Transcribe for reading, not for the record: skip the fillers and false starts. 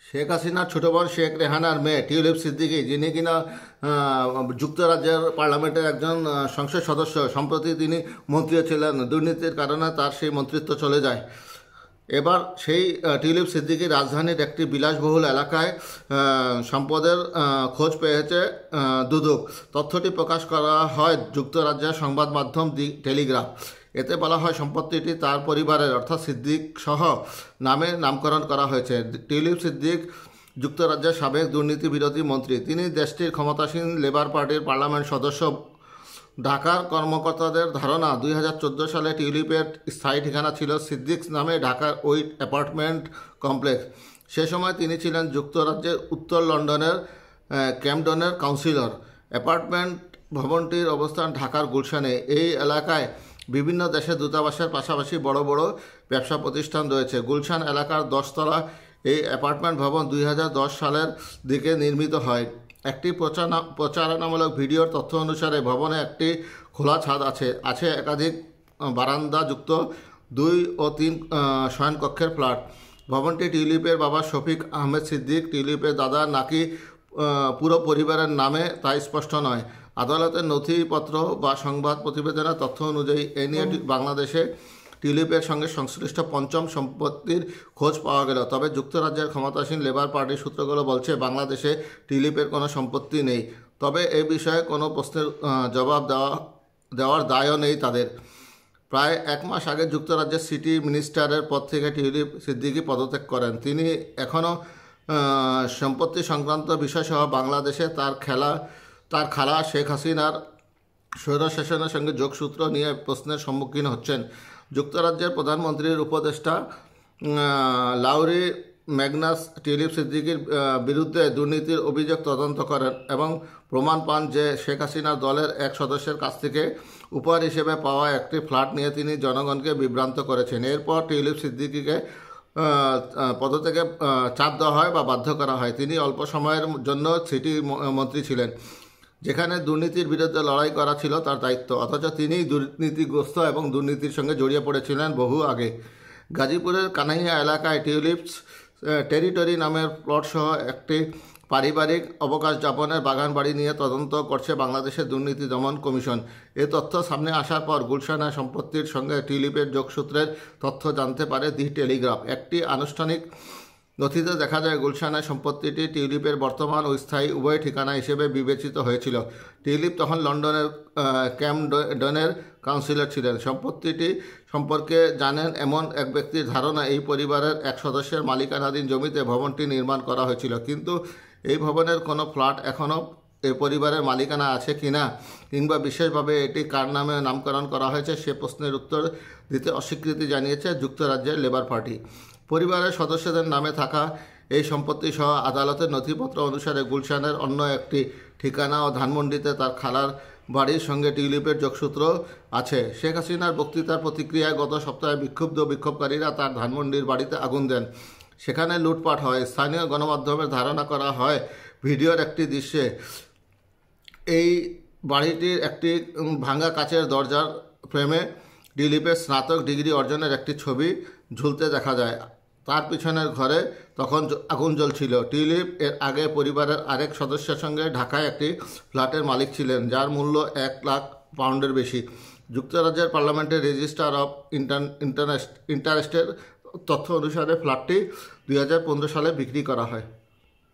শেখ হাসিনার ছোট বোন শেখ রেহানার মেয়ে টিউলিপ সিদ্দিকী, যিনি কিনা যুক্তরাজ্যের পার্লামেন্টের একজন সংসদ সদস্য, সম্প্রতি তিনি মন্ত্রীও ছিলেন। দুর্নীতির কারণে তার সেই মন্ত্রিত্ব চলে যায়। এবার সেই টিউলিপ সিদ্দিকী রাজধানীর একটি বিলাসবহুল এলাকায় সম্পদের খোঁজ পেয়েছে দুদক। তথ্যটি প্রকাশ করা হয় যুক্তরাজ্যের সংবাদ মাধ্যম দি টেলিগ্রাফ। এতে বলা হয় সম্পত্তিটি তার পরিবারের অর্থাৎ সিদ্দিক সহ নামে নামকরণ করা হয়েছে। টিউলিপ সিদ্দিক যুক্তরাজ্যের সাবেক দুর্নীতি বিরোধী মন্ত্রী। তিনি দেশটির ক্ষমতাসীন লেবার পার্টির পার্লামেন্ট সদস্য। ঢাকার কর্মকর্তাদের ধারণা 2014 সালে টিউলিপের স্থায়ী ঠিকানা ছিল সিদ্দিকস নামে ঢাকার ওই অ্যাপার্টমেন্ট কমপ্লেক্স। সে সময় তিনি ছিলেন যুক্তরাজ্যের উত্তর লন্ডনের ক্যাম্পডনের কাউন্সিলর। অ্যাপার্টমেন্ট ভবনটির অবস্থান ঢাকার গুলশানে। এই এলাকায় বিভিন্ন দেশের দূতাবাসের পাশাপাশি বড় বড় ব্যবসা প্রতিষ্ঠান রয়েছে। গুলশান এলাকার 10 তলা এই অ্যাপার্টমেন্ট ভবন 2010 সালের দিকে নির্মিত হয়। একটি প্রচারণামূলক ভিডিওর তথ্য অনুসারে ভবনে একটি খোলা ছাদ আছে একাধিক বারান্দাযুক্ত 2 ও 3 শয়নকক্ষের ফ্ল্যাট। ভবনটি টিউলিপের বাবা শফিক আহমেদ সিদ্দিক, টিউলিপের দাদা নাকি পুরো পরিবারের নামে তা স্পষ্ট নয়। আদালতের নথিপত্র বা সংবাদ প্রতিবেদনের তথ্য অনুযায়ী এ নিয়ে বাংলাদেশে টিউলিপের সঙ্গে সংশ্লিষ্ট পঞ্চম সম্পত্তির খোঁজ পাওয়া গেল। তবে যুক্তরাজ্যের ক্ষমতাসীন লেবার পার্টির সূত্রগুলো বলছে বাংলাদেশে টিউলিপের কোনো সম্পত্তি নেই। তবে এ বিষয়ে কোনো প্রশ্নের জবাব দেওয়ার দায়ও নেই তাদের। প্রায় 1 মাস আগে যুক্তরাজ্যের সিটি মিনিস্টারের পদ থেকে টিউলিপ সিদ্দিকী পদত্যাগ করেন। তিনি এখনও সম্পত্তি সংক্রান্ত বিষয়সহ বাংলাদেশে তার খালা শেখ হাসিনার স্বৈরশাসনের সঙ্গে যোগসূত্র নিয়ে প্রশ্নের সম্মুখীন হচ্ছেন। যুক্তরাজ্যের প্রধানমন্ত্রীর উপদেষ্টা লাউরি ম্যাগনাস টিউলিপ সিদ্দিকীর বিরুদ্ধে দুর্নীতির অভিযোগ তদন্ত করেন এবং প্রমাণ পান যে শেখ হাসিনার দলের এক সদস্যের কাছ থেকে উপহার হিসেবে পাওয়া একটি ফ্ল্যাট নিয়ে তিনি জনগণকে বিভ্রান্ত করেছেন। এরপর টিউলিপ সিদ্দিকীকে পদত্যাগে চাপ দেওয়া হয় বা বাধ্য করা হয়। তিনি অল্প সময়ের জন্য সিটি মন্ত্রী ছিলেন, যেখানে দুর্নীতির বিরুদ্ধে লড়াই করা ছিল তার দায়িত্ব। অথচ তিনি দুর্নীতিগ্রস্ত এবং দুর্নীতির সঙ্গে জড়িয়ে পড়েছিলেন বহু আগে। গাজীপুরের কানাইয়া এলাকায় টিউলিপস টেরিটরি নামের প্লটসহ একটি পারিবারিক অবকাশ যাপনের বাগান বাড়ি নিয়ে তদন্ত করছে বাংলাদেশের দুর্নীতি দমন কমিশন। এ তথ্য সামনে আসার পর গুলশানে সম্পত্তির সঙ্গে টিউলিপের যোগসূত্রের তথ্য জানতে পারে দি টেলিগ্রাফ। একটি আনুষ্ঠানিক নথিতে দেখা যায় গুলশানের সম্পত্তিটি টিউলিপের বর্তমান ও স্থায়ী উভয় ঠিকানা হিসেবে বিবেচিত হয়েছিল। টিউলিপ তখন লন্ডনের ক্যাম্পডনের কাউন্সিলর ছিলেন। সম্পত্তিটি সম্পর্কে জানেন এমন এক ব্যক্তির ধারণা এই পরিবারের এক সদস্যের মালিকানাধীন জমিতে ভবনটি নির্মাণ করা হয়েছিল। কিন্তু এই ভবনের কোনো ফ্ল্যাট এখনও এই পরিবারের মালিকানা আছে কিনা কিংবা বিশেষভাবে এটি কার নামে নামকরণ করা হয়েছে সে প্রশ্নের উত্তর দিতে অস্বীকৃতি জানিয়েছে যুক্তরাজ্যের লেবার পার্টি। পরিবারের সদস্যদের নামে থাকা এই সম্পত্তি সহ আদালতের নথিপত্র অনুসারে গুলশানের অন্য একটি ঠিকানা ও ধানমন্ডিতে তার খালার বাড়ির সঙ্গে টিউলিপের যোগসূত্র আছে। শেখ হাসিনার বক্তৃতার প্রতিক্রিয়ায় গত সপ্তাহে বিক্ষোভকারীরা তার ধানমন্ডির বাড়িতে আগুন দেন। সেখানে লুটপাট হয়। স্থানীয় গণমাধ্যমের ধারণা করা হয় ভিডিওর একটি দৃশ্যে এই বাড়িটির একটি ভাঙা কাচের দরজার ফ্রেমে টিউলিপের স্নাতক ডিগ্রি অর্জনের একটি ছবি ঝুলতে দেখা যায়। তার পিছনের ঘরে তখন আগুন জ্বলছিল। টিউলিপ এর আগে পরিবারের আরেক সদস্যের সঙ্গে ঢাকায় একটি ফ্ল্যাটের মালিক ছিলেন, যার মূল্য 1 লাখ পাউন্ডের বেশি। যুক্তরাজ্যের পার্লামেন্টের রেজিস্ট্রার অফ ইন্টারেস্টের তথ্য অনুসারে ফ্ল্যাটটি 2015 সালে বিক্রি করা হয়।